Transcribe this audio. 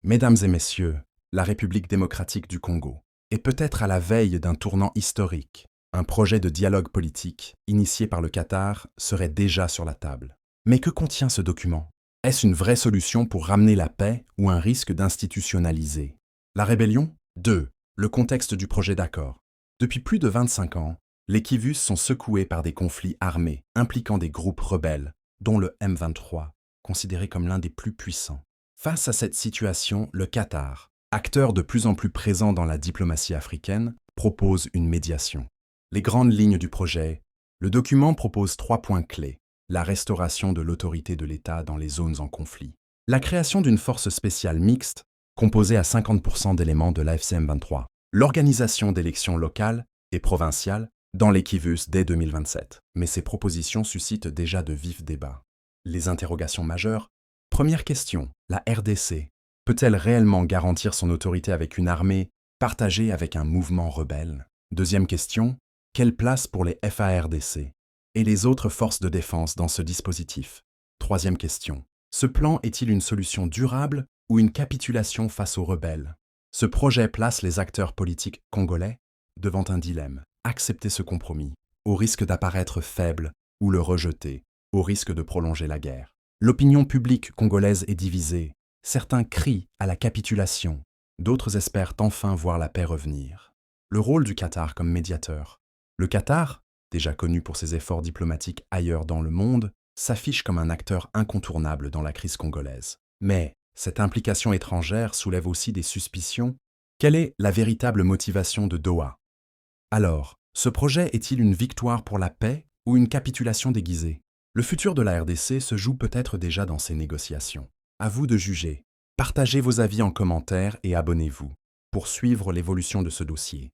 Mesdames et messieurs, la République démocratique du Congo est peut-être à la veille d'un tournant historique. Un projet de dialogue politique, initié par le Qatar, serait déjà sur la table. Mais que contient ce document? Est-ce une vraie solution pour ramener la paix ou un risque d'institutionnaliser? La rébellion? 2. Le contexte du projet d'accord. Depuis plus de 25 ans, les Kivus sont secoués par des conflits armés impliquant des groupes rebelles, dont le M23, considéré comme l'un des plus puissants. Face à cette situation, le Qatar, acteur de plus en plus présent dans la diplomatie africaine, propose une médiation. Les grandes lignes du projet. Le document propose 3 points clés. La restauration de l'autorité de l'État dans les zones en conflit. La création d'une force spéciale mixte, composée à 50% d'éléments de l'AFC-M23. L'organisation d'élections locales et provinciales dans les Kivus dès 2027. Mais ces propositions suscitent déjà de vifs débats. Les interrogations majeures. Première question, la RDC peut-elle réellement garantir son autorité avec une armée partagée avec un mouvement rebelle? Deuxième question, quelle place pour les FARDC et les autres forces de défense dans ce dispositif? Troisième question, ce plan est-il une solution durable ou une capitulation face aux rebelles? Ce projet place les acteurs politiques congolais devant un dilemme. Accepter ce compromis, au risque d'apparaître faible, ou le rejeter, au risque de prolonger la guerre. L'opinion publique congolaise est divisée. Certains crient à la capitulation, d'autres espèrent enfin voir la paix revenir. Le rôle du Qatar comme médiateur. Le Qatar, déjà connu pour ses efforts diplomatiques ailleurs dans le monde, s'affiche comme un acteur incontournable dans la crise congolaise. Mais cette implication étrangère soulève aussi des suspicions. Quelle est la véritable motivation de Doha? Alors, ce projet est-il une victoire pour la paix ou une capitulation déguisée? Le futur de la RDC se joue peut-être déjà dans ces négociations. À vous de juger. Partagez vos avis en commentaire et abonnez-vous pour suivre l'évolution de ce dossier.